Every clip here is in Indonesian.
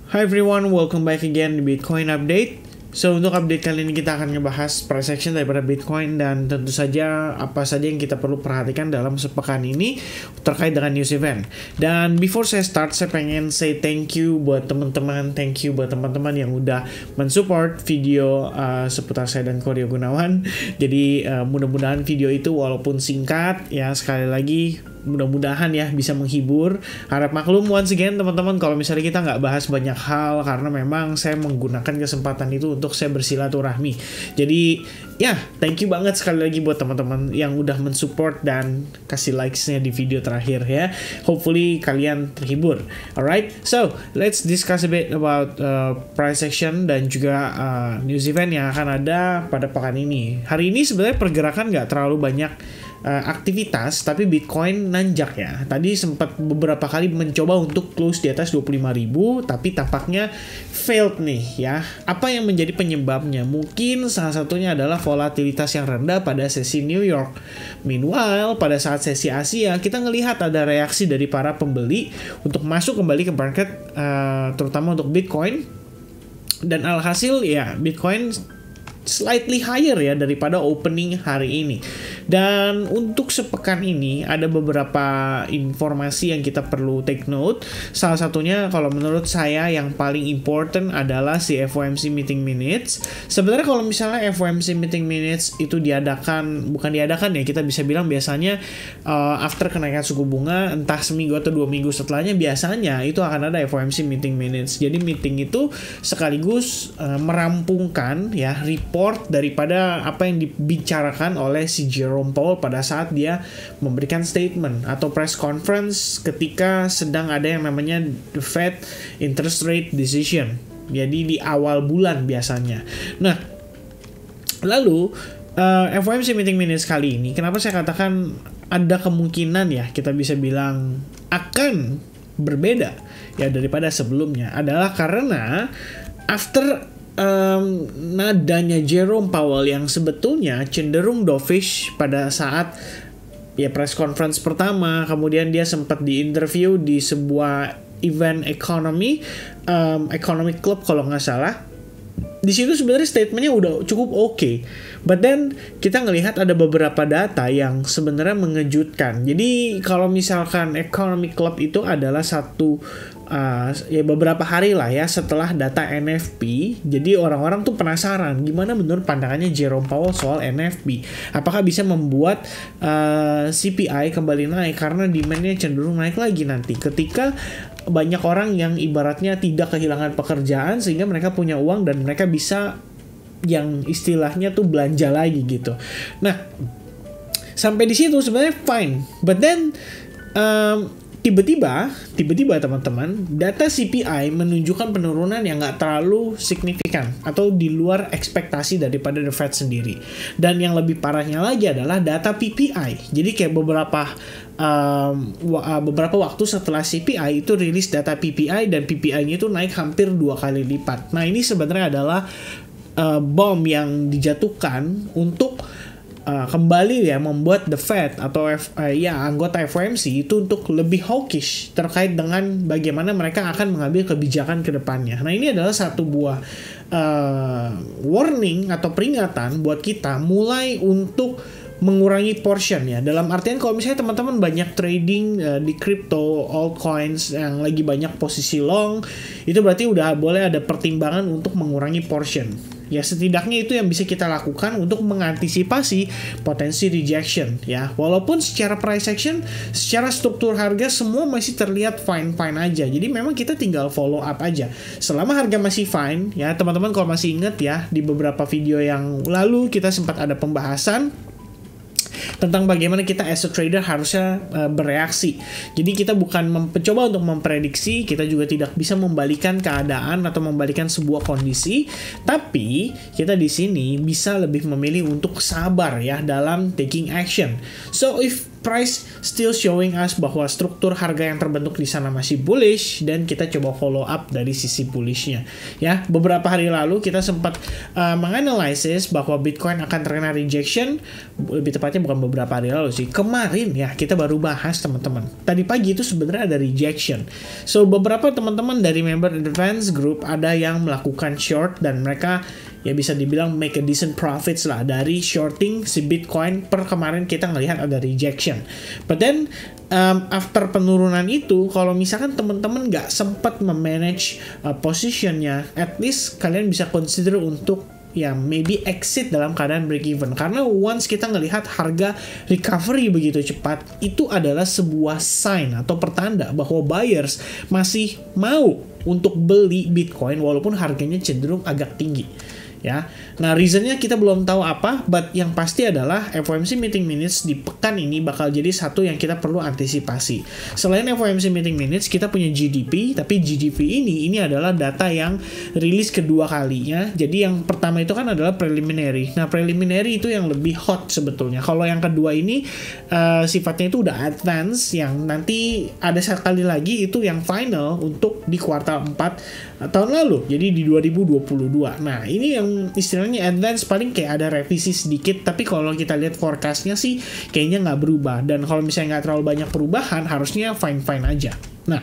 Hi everyone, welcome back again di Bitcoin Update. So, untuk update kali ini kita akan ngebahas price action daripada Bitcoin dan tentu saja apa saja yang kita perlu perhatikan dalam sepekan ini terkait dengan news event. Dan before saya start, saya pengen say thank you buat teman-teman, yang udah mensupport video seputar saya dan Koryo Gunawan. Jadi mudah-mudahan video itu walaupun singkat, ya sekali lagi mudah-mudahan ya bisa menghibur. Harap maklum once again teman-teman kalau misalnya kita nggak bahas banyak hal karena memang saya menggunakan kesempatan itu untuk saya bersilaturahmi. Jadi ya thank you banget sekali lagi buat teman-teman yang udah mensupport dan kasih likes-nya di video terakhir ya. Hopefully kalian terhibur. Alright, so let's discuss a bit about price action dan juga news event yang akan ada pada pekan ini. Hari ini sebenarnya pergerakan nggak terlalu banyak aktivitas, tapi Bitcoin nanjak ya. Tadi sempat beberapa kali mencoba untuk close di atas 25.000, tapi tampaknya failed nih ya. Apa yang menjadi penyebabnya? Mungkin salah satunya adalah volatilitas yang rendah pada sesi New York. Meanwhile, pada saat sesi Asia, kita ngelihat ada reaksi dari para pembeli untuk masuk kembali ke market, terutama untuk Bitcoin. Dan alhasil ya Bitcoin slightly higher ya daripada opening hari ini. Dan untuk sepekan ini ada beberapa informasi yang kita perlu take note. Salah satunya kalau menurut saya yang paling important adalah si FOMC meeting minutes. Sebenarnya kalau misalnya FOMC meeting minutes itu bukan diadakan ya, kita bisa bilang biasanya after kenaikan suku bunga entah seminggu atau 2 minggu setelahnya biasanya itu akan ada FOMC meeting minutes. Jadi meeting itu sekaligus merampungkan ya report daripada apa yang dibicarakan oleh si Jerome Powell pada saat dia memberikan statement atau press conference ketika sedang ada yang namanya the Fed interest rate decision. Jadi di awal bulan biasanya. Nah, lalu FOMC meeting minutes kali ini, kenapa saya katakan ada kemungkinan ya kita bisa bilang akan berbeda ya daripada sebelumnya adalah karena after nadanya Jerome Powell yang sebetulnya cenderung dovish pada saat ya press conference pertama, kemudian dia sempat diinterview di sebuah event economic club kalau nggak salah. Di situ sebenarnya statementnya udah cukup oke. But then kita ngelihat ada beberapa data yang sebenarnya mengejutkan. Jadi kalau misalkan economic club itu adalah satu ya beberapa hari lah ya setelah data NFP. Jadi orang-orang tuh penasaran gimana menurut pandangannya Jerome Powell soal NFP. Apakah bisa membuat CPI kembali naik karena demand-nya cenderung naik lagi nanti ketika banyak orang yang ibaratnya tidak kehilangan pekerjaan sehingga mereka punya uang dan mereka bisa yang istilahnya tuh belanja lagi gitu. Nah, sampai di situ sebenarnya fine. But then tiba-tiba teman-teman, data CPI menunjukkan penurunan yang nggak terlalu signifikan atau di luar ekspektasi daripada The Fed sendiri. Dan yang lebih parahnya lagi adalah data PPI. Jadi kayak beberapa waktu setelah CPI itu rilis data PPI dan PPI-nya itu naik hampir 2 kali lipat. Nah, ini sebenarnya adalah bom yang dijatuhkan untuk kembali ya membuat The Fed atau anggota FOMC itu untuk lebih hawkish terkait dengan bagaimana mereka akan mengambil kebijakan ke depannya. Nah, ini adalah satu buah warning atau peringatan buat kita mulai untuk mengurangi portion ya. Dalam artian kalau misalnya teman-teman banyak trading di crypto, altcoins yang lagi banyak posisi long, itu berarti udah boleh ada pertimbangan untuk mengurangi portion. Ya setidaknya itu yang bisa kita lakukan untuk mengantisipasi potensi rejection ya. Walaupun secara price action, secara struktur harga semua masih terlihat fine-fine aja. Jadi memang kita tinggal follow up aja. Selama harga masih fine ya, teman-teman kalau masih ingat ya di beberapa video yang lalu kita sempat ada pembahasan tentang bagaimana kita as a trader harusnya bereaksi. Jadi kita bukan mencoba untuk memprediksi, kita juga tidak bisa membalikan keadaan atau membalikan sebuah kondisi, tapi kita di sini bisa lebih memilih untuk sabar ya dalam taking action. So if price still showing us bahwa struktur harga yang terbentuk di sana masih bullish, dan kita coba follow up dari sisi bullishnya. Ya, beberapa hari lalu kita sempat menganalisis bahwa Bitcoin akan terkena rejection, lebih tepatnya bukan beberapa hari lalu sih, kemarin ya kita baru bahas teman-teman. Tadi pagi itu sebenarnya ada rejection. So beberapa teman-teman dari member advance group ada yang melakukan short, dan mereka ya bisa dibilang make a decent profits lah dari shorting si Bitcoin. Per kemarin kita ngelihat ada rejection, but then after penurunan itu, kalau misalkan teman-teman nggak sempat memanage positionnya, at least kalian bisa consider untuk ya maybe exit dalam keadaan break even, karena once kita ngelihat harga recovery begitu cepat, itu adalah sebuah sign atau pertanda bahwa buyers masih mau untuk beli Bitcoin walaupun harganya cenderung agak tinggi. Ya, nah reasonnya kita belum tahu apa, but yang pasti adalah FOMC meeting minutes di pekan ini bakal jadi satu yang kita perlu antisipasi. Selain FOMC meeting minutes, kita punya GDP, tapi GDP ini adalah data yang rilis kedua kalinya. Jadi yang pertama itu kan adalah preliminary. Nah, preliminary itu yang lebih hot sebetulnya. Kalau yang kedua ini sifatnya itu udah advance, yang nanti ada sekali lagi itu yang final untuk di kuartal 4 tahun lalu, jadi di 2022. Nah, ini yang istilahnya advance, paling kayak ada revisi sedikit, tapi kalau kita lihat forecastnya sih kayaknya nggak berubah, dan kalau misalnya nggak terlalu banyak perubahan harusnya fine-fine aja. Nah,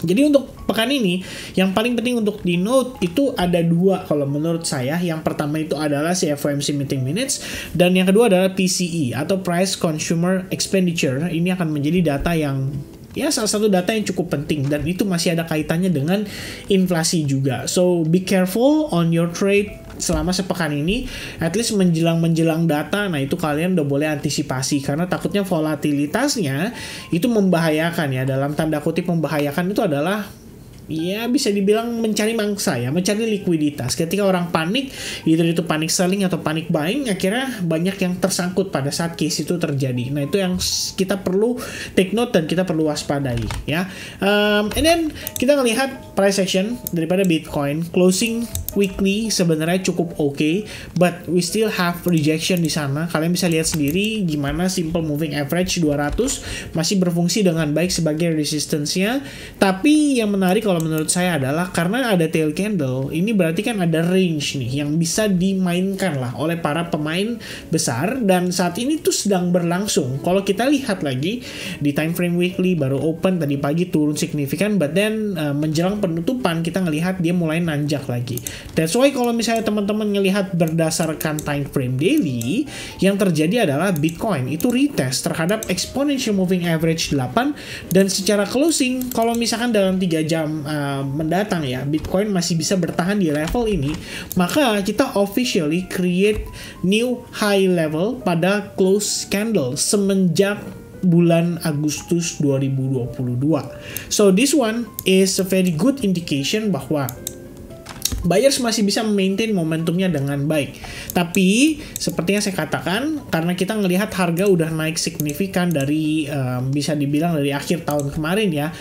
jadi untuk pekan ini yang paling penting untuk di note itu ada dua kalau menurut saya. Yang pertama itu adalah si FOMC meeting minutes, dan yang kedua adalah PCE atau Price Consumer Expenditure. Ini akan menjadi data yang ya salah satu data yang cukup penting, dan itu masih ada kaitannya dengan inflasi juga. So be careful on your trade selama sepekan ini, at least menjelang data. Nah, itu kalian udah boleh antisipasi, karena takutnya volatilitasnya itu membahayakan ya. Dalam tanda kutip membahayakan itu adalah ya bisa dibilang mencari mangsa ya, mencari likuiditas. Ketika orang panik, either itu panik selling atau panik buying, akhirnya banyak yang tersangkut pada saat case itu terjadi. Nah, itu yang kita perlu take note dan kita perlu waspadai ya. And then kita ngelihat price action daripada Bitcoin closing weekly sebenarnya cukup oke, but we still have rejection di sana. Kalian bisa lihat sendiri gimana simple moving average 200 masih berfungsi dengan baik sebagai resistance-nya. Tapi yang menarik kalau menurut saya adalah karena ada tail candle, ini berarti kan ada range nih yang bisa dimainkan lah oleh para pemain besar, dan saat ini tuh sedang berlangsung. Kalau kita lihat lagi di time frame weekly, baru open tadi pagi turun signifikan, but then menjelang penutupan kita ngelihat dia mulai nanjak lagi. That's why kalau misalnya teman-teman ngelihat berdasarkan time frame daily, yang terjadi adalah Bitcoin itu retest terhadap exponential moving average 8, dan secara closing kalau misalkan dalam 3 jam mendatang ya Bitcoin masih bisa bertahan di level ini, maka kita officially create new high level pada close candle semenjak bulan Agustus 2022. So this one is a very good indication bahwa buyers masih bisa maintain momentumnya dengan baik. Tapi seperti yang saya katakan, karena kita ngelihat harga udah naik signifikan dari bisa dibilang dari akhir tahun kemarin ya,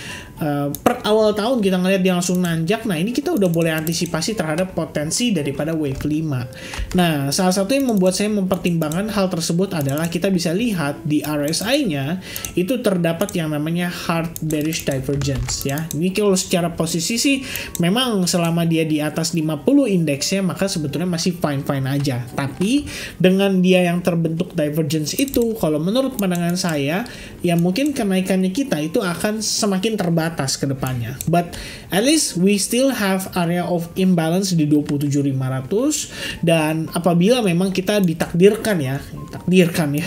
per awal tahun kita ngelihat dia langsung nanjak. Nah, ini kita udah boleh antisipasi terhadap potensi daripada wave 5. Nah, salah satu yang membuat saya mempertimbangkan hal tersebut adalah kita bisa lihat di RSI-nya itu terdapat yang namanya hard bearish divergence ya. Ini kalau secara posisi sih memang selama dia di atas 50 indeksnya maka sebetulnya masih fine-fine aja. Tapi dengan dia yang terbentuk divergence itu, kalau menurut pandangan saya ya mungkin kenaikannya kita itu akan semakin terbatas ke depannya. But at least we still have area of imbalance di 27.500, dan apabila memang kita ditakdirkan ya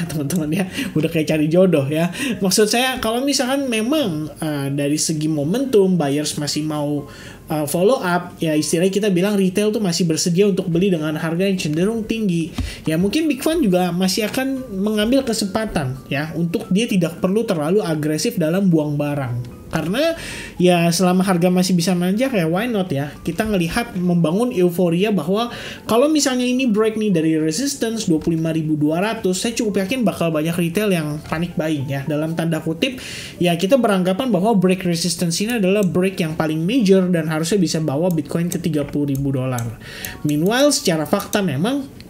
teman-teman ya, udah kayak cari jodoh ya. Maksud saya kalau misalkan memang dari segi momentum buyers masih mau follow up, ya istilahnya kita bilang retail tuh masih bersedia untuk beli dengan harga yang cenderung tinggi, ya mungkin Big Fund juga masih akan mengambil kesempatan ya untuk dia tidak perlu terlalu agresif dalam buang barang. Karena ya selama harga masih bisa nanjak ya why not ya, kita ngelihat membangun euforia bahwa kalau misalnya ini break nih dari resistance 25.200, saya cukup yakin bakal banyak retail yang panik buying ya, dalam tanda kutip ya. Kita beranggapan bahwa break resistance ini adalah break yang paling major dan harusnya bisa bawa Bitcoin ke $30.000. Meanwhile secara fakta memang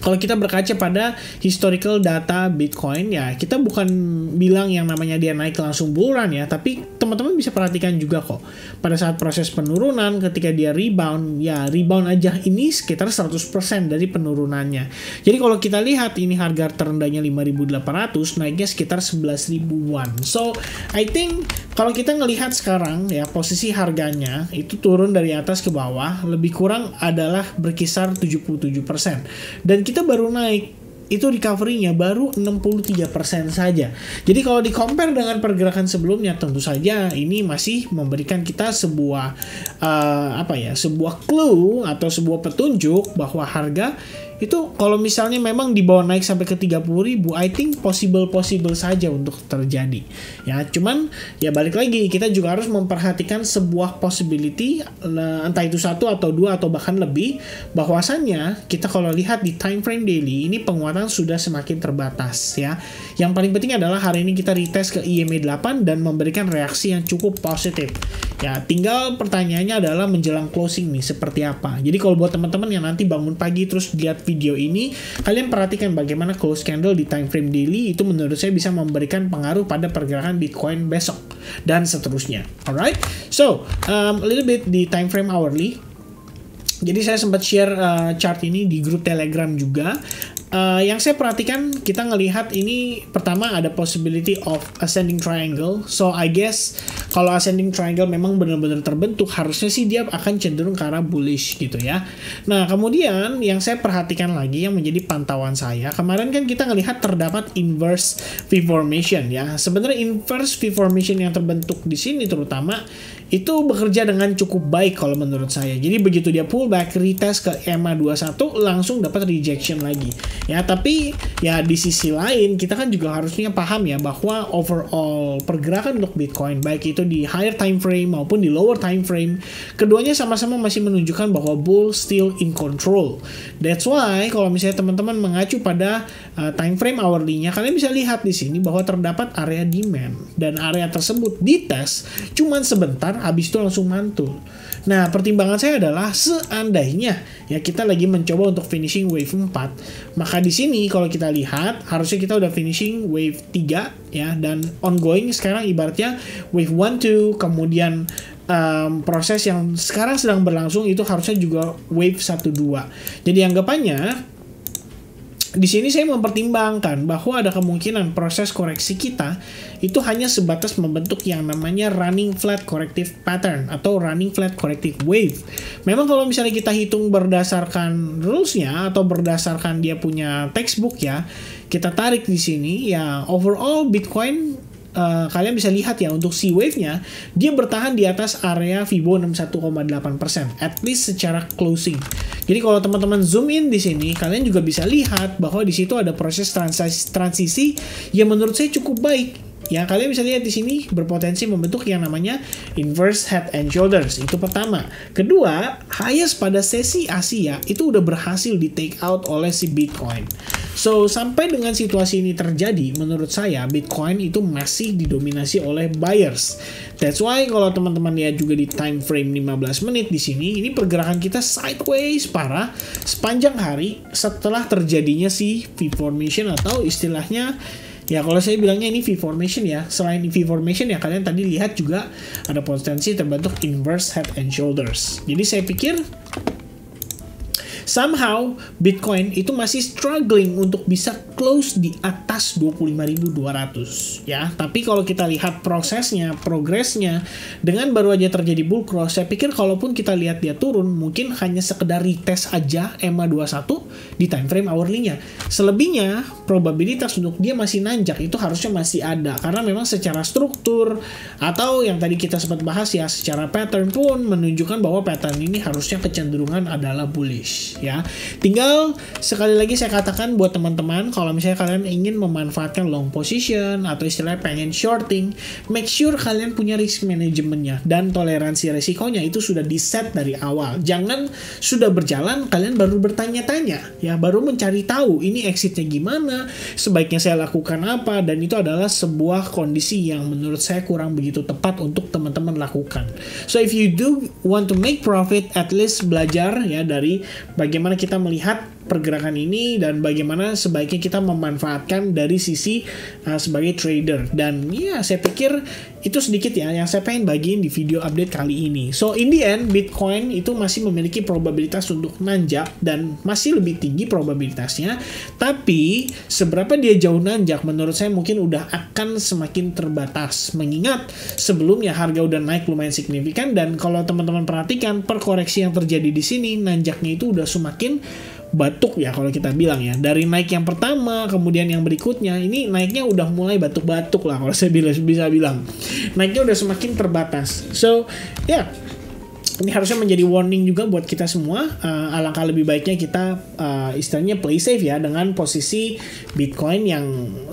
Kalau kita berkaca pada historical data Bitcoin, ya kita bukan bilang yang namanya dia naik langsung bull run ya, tapi teman-teman bisa perhatikan juga kok pada saat proses penurunan ketika dia rebound, ya rebound aja ini sekitar 100% dari penurunannya. Jadi kalau kita lihat ini harga terendahnya 5.800, naiknya sekitar 11.000-an. So I think kalau kita ngelihat sekarang ya posisi harganya itu turun dari atas ke bawah lebih kurang adalah berkisar 77%. Dan kita baru naik itu recovery-nya baru 63% saja. Jadi kalau di-compare dengan pergerakan sebelumnya, tentu saja ini masih memberikan kita sebuah sebuah clue atau sebuah petunjuk bahwa harga itu kalau misalnya memang dibawa naik sampai ke 30.000, I think possible saja untuk terjadi. Ya, cuman ya balik lagi kita juga harus memperhatikan sebuah possibility, entah itu 1 atau 2 atau bahkan lebih, bahwasannya kita kalau lihat di time frame daily ini penguatan sudah semakin terbatas ya. Yang paling penting adalah hari ini kita retest ke EMA 8 dan memberikan reaksi yang cukup positif. Ya, tinggal pertanyaannya adalah menjelang closing nih seperti apa. Jadi kalau buat teman-teman yang nanti bangun pagi terus lihat video ini, kalian perhatikan bagaimana close candle di time frame daily itu menurut saya bisa memberikan pengaruh pada pergerakan Bitcoin besok dan seterusnya. Alright, so a little bit di time frame hourly. Jadi saya sempat share chart ini di grup Telegram juga. Yang saya perhatikan, kita ngelihat ini pertama ada possibility of ascending triangle. So I guess kalau ascending triangle memang benar-benar terbentuk, harusnya sih dia akan cenderung ke arah bullish gitu ya. Nah kemudian yang saya perhatikan lagi yang menjadi pantauan saya, kemarin kan kita ngelihat terdapat inverse V formation ya. Sebenarnya inverse V formation yang terbentuk di sini terutama itu bekerja dengan cukup baik kalau menurut saya. Jadi begitu dia pullback, retest ke EMA 21 langsung dapat rejection lagi. Ya, tapi ya di sisi lain kita kan juga harusnya paham ya bahwa overall pergerakan untuk Bitcoin baik itu di higher time frame maupun di lower time frame, keduanya sama-sama masih menunjukkan bahwa bull still in control. That's why kalau misalnya teman-teman mengacu pada time frame hourly-nya, kalian bisa lihat di sini bahwa terdapat area demand dan area tersebut dites cuman sebentar habis itu langsung mantul. Nah, pertimbangan saya adalah seandainya ya kita lagi mencoba untuk finishing wave 4, maka di sini kalau kita lihat harusnya kita udah finishing wave 3 ya, dan ongoing sekarang ibaratnya wave 1 2, kemudian proses yang sekarang sedang berlangsung itu harusnya juga wave 1 2. Jadi anggapannya di sini saya mempertimbangkan bahwa ada kemungkinan proses koreksi kita itu hanya sebatas membentuk yang namanya running flat corrective pattern atau running flat corrective wave. Memang kalau misalnya kita hitung berdasarkan rules-nya atau berdasarkan dia punya textbook ya, kita tarik di sini ya overall Bitcoin kalian bisa lihat ya untuk C wave-nya dia bertahan di atas area Fibo 61,8% at least secara closing. Jadi kalau teman-teman zoom in di sini kalian juga bisa lihat bahwa di situ ada proses transisi yang menurut saya cukup baik. Ya, kalian bisa lihat di sini berpotensi membentuk yang namanya inverse head and shoulders. Itu pertama. Kedua, highest pada sesi Asia itu udah berhasil di take out oleh si Bitcoin. So, sampai dengan situasi ini terjadi, menurut saya Bitcoin itu masih didominasi oleh buyers. That's why kalau teman-teman lihat juga di time frame 15 menit di sini, ini pergerakan kita sideways parah sepanjang hari setelah terjadinya si V formation atau istilahnya ya kalau saya bilangnya ini V formation ya. Selain V formation ya kalian tadi lihat juga ada potensi terbentuk inverse head and shoulders. Jadi saya pikir somehow Bitcoin itu masih struggling untuk bisa close di atas 25.200 ya. Tapi kalau kita lihat prosesnya, progresnya dengan baru aja terjadi bull cross, saya pikir kalaupun kita lihat dia turun mungkin hanya sekedar retest aja EMA 21 di time frame hourly-nya. Selebihnya probabilitas untuk dia masih nanjak itu harusnya masih ada karena memang secara struktur atau yang tadi kita sempat bahas ya secara pattern pun menunjukkan bahwa pattern ini harusnya kecenderungan adalah bullish. Ya, tinggal sekali lagi saya katakan buat teman-teman kalau misalnya kalian ingin memanfaatkan long position atau istilahnya pengen shorting, make sure kalian punya risk manajemennya dan toleransi resikonya itu sudah di set dari awal. Jangan sudah berjalan kalian baru bertanya-tanya ya, baru mencari tahu ini exitnya gimana, sebaiknya saya lakukan apa, dan itu adalah sebuah kondisi yang menurut saya kurang begitu tepat untuk teman-teman lakukan. So if you do want to make profit, at least belajar ya dari bagaimana kita melihat pergerakan ini dan bagaimana sebaiknya kita memanfaatkan dari sisi sebagai trader. Dan ya saya pikir itu sedikit ya yang saya pengen bagiin di video update kali ini. So in the end, Bitcoin itu masih memiliki probabilitas untuk nanjak dan masih lebih tinggi probabilitasnya. Tapi seberapa dia jauh nanjak menurut saya mungkin udah akan semakin terbatas. Mengingat sebelumnya harga udah naik lumayan signifikan, dan kalau teman-teman perhatikan perkoreksi yang terjadi di sini nanjaknya itu udah semakin batuk ya kalau kita bilang ya. Dari naik yang pertama kemudian yang berikutnya ini naiknya udah mulai batuk-batuk lah kalau saya bisa bilang. Naiknya udah semakin terbatas. So ya, ini harusnya menjadi warning juga buat kita semua. Alangkah lebih baiknya kita istilahnya play safe ya dengan posisi Bitcoin yang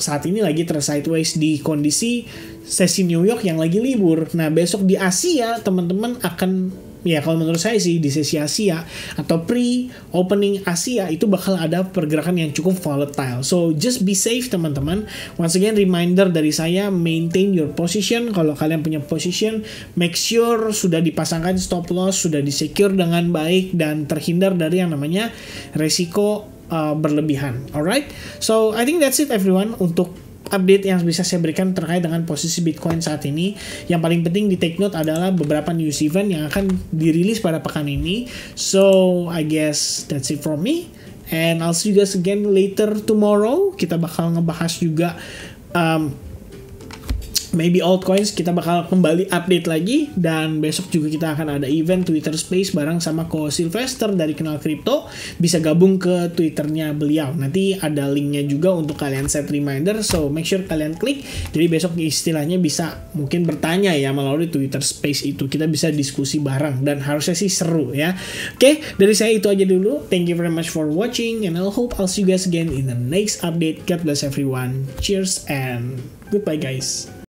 saat ini lagi sideways di kondisi sesi New York yang lagi libur. Nah besok di Asia teman-teman akan, ya kalau menurut saya sih di sesi Asia atau pre-opening Asia itu bakal ada pergerakan yang cukup volatile. So just be safe teman-teman. Once again reminder dari saya, maintain your position. Kalau kalian punya position, make sure sudah dipasangkan stop loss, sudah disecure dengan baik dan terhindar dari yang namanya resiko berlebihan. Alright, so I think that's it everyone untuk update yang bisa saya berikan terkait dengan posisi Bitcoin saat ini. Yang paling penting di take note adalah beberapa news event yang akan dirilis pada pekan ini. So I guess that's it from me, and I'll see you guys again later tomorrow. Kita bakal ngebahas juga maybe altcoins, kita bakal kembali update lagi. Dan besok juga kita akan ada event Twitter Space bareng sama Ko Sylvester dari Kenal Crypto. Bisa gabung ke Twitternya beliau. Nanti ada linknya juga untuk kalian set reminder. So make sure kalian klik. Jadi besok istilahnya bisa mungkin bertanya ya melalui Twitter Space itu. Kita bisa diskusi bareng dan harusnya sih seru ya. Oke, dari saya itu aja dulu. Thank you very much for watching and I hope I'll see you guys again in the next update. God bless everyone. Cheers and goodbye guys.